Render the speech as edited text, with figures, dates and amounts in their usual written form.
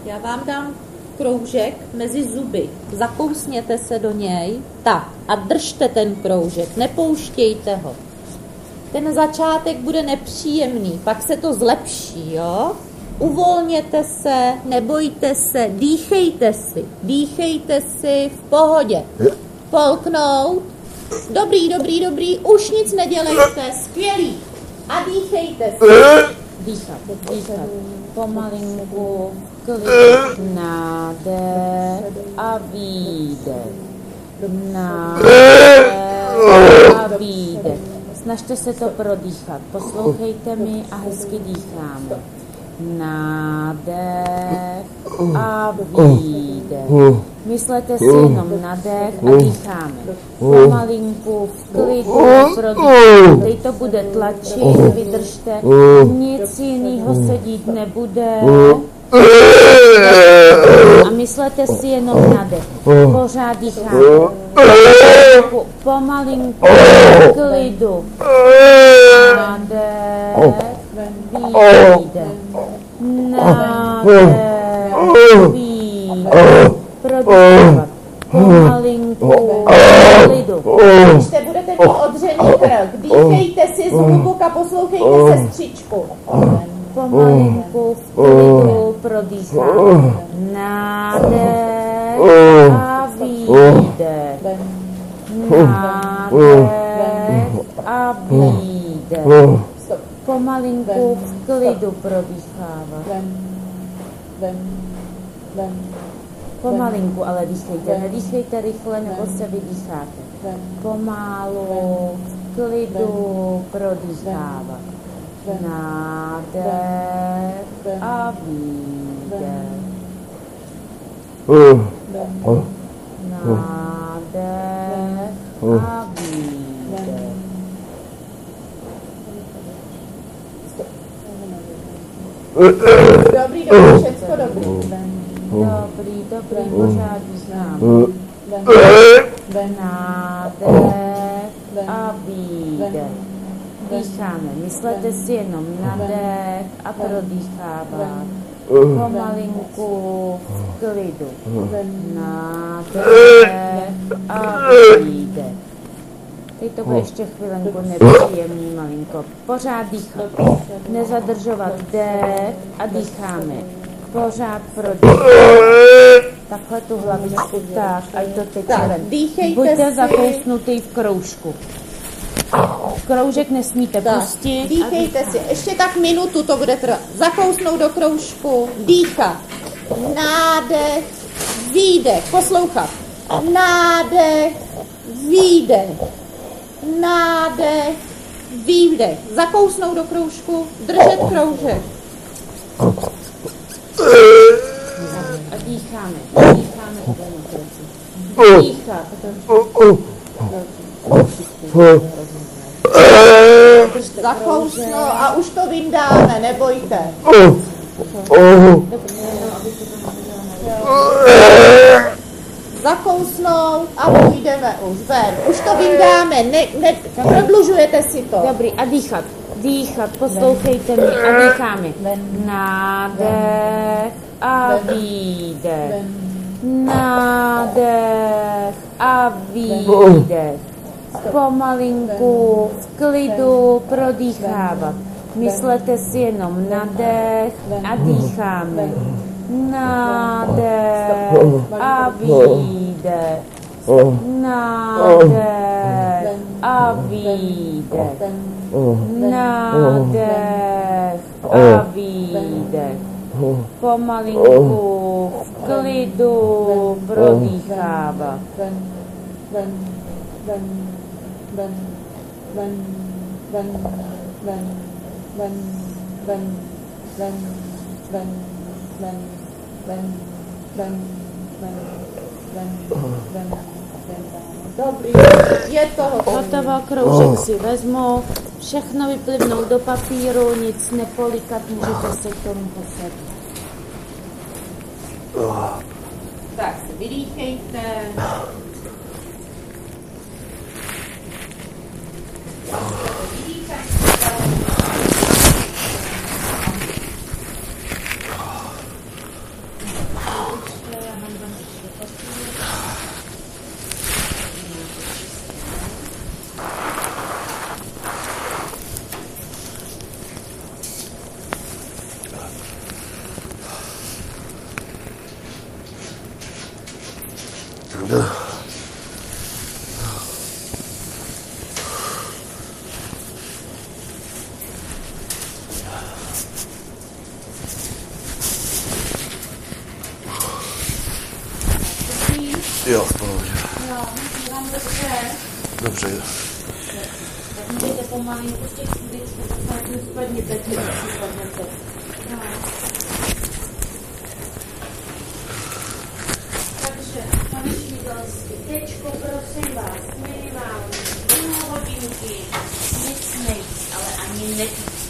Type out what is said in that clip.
Já vám dám kroužek mezi zuby. Zakousněte se do něj. Tak. A držte ten kroužek. Nepouštějte ho. Ten začátek bude nepříjemný. Pak se to zlepší, jo? Uvolněte se, nebojte se, dýchejte si. Dýchejte si v pohodě. Polknout. Dobrý. Už nic nedělejte. Skvělý. A dýchejte si. Dýchat. Pomalinku, klid, nádech a výdech. Nádech a výdech. Snažte se to prodýchat. Poslouchejte mi a hezky dýcháme. Nádech a výdech. Myslete si jenom na dech a dýcháme. Pomalinku, v klidu, prodýcháme. Teď to bude tlačit, vydržte. Nic jiného se dít nebude. A myslete si jenom na dech. Pořád dýcháme. Pomalinku, v klidu. Nádech, výdech. Nádech, výdech. Prodýchávat. Pomalinku, v klidu. Když budete mít odřený krk, dýchejte si z hluboka, poslouchejte sestřičku. Pomalinku, v klidu, prodýchávat. Nádech a výdech. Nádech a výdech. Pomalinku, v klidu prodýchávat. Pomalinku, ale dýchejte. Nedýchejte rychle, nebo se vydýcháte. Pomalu, v klidu prodýchávat. Nádech a výdech. Nádech a výdech. Dobrý, všecko dobrý. Dobrý, pořád dýcháme. Nádech a výdech. Dýcháme, myslete si jenom na dech a prodýchávat. Pomalinku, v klidu. Nádech a výdech. Teď to bude ještě chvilenku nepříjemný malinko. Pořád dýchat. Nezadržovat dech a dýcháme. Pořád prodýchat. Takhle tu hlavičku, tak, ať to teče ven. Buďte zakousnutý v kroužku. Kroužek nesmíte pustit. Dýchejte si. Ještě tak minutu to bude trvat. Zakousnout do kroužku. Dýchat. Nádech. Výdech. Poslouchat. Nádech. Výdech. Nádech. Výdech. Zakousnout do kroužku. Držet kroužek. A dýcháme. Dýchat. Zakousno a už to vyndáme, nebojte. Zakousnout a půjdeme už ven. Už to vyndáme, prodlužujete si to. Dobrý, a dýchat. Dýchat, poslouchejte mě a dýcháme. Nádech a výdech. Nádech a výdech. Pomalinku, v klidu prodýchávat. Myslete si jenom na dech a dýcháme. Nádech a výdech. Nádech a výdech. Nádech a výdech. Pomalinku, v klidu prodýchávat. Dobrý, je to hotovo, kroužek si vezmu, všechno vyplivnout do papíru, nic nepolikat, můžete se k tomu posadit. Tak se vydýchejte. Jo, v pohodě. Jo, mám dobře. Dobře. Tak můžete pomalinku z těch sklíčků, tak mi spadněte, tím si spadněte. No. Takže, pane Šmídelsky, tečko, prosím vás, minimálně 2 hodinky, nic nejít, ale ani nepít.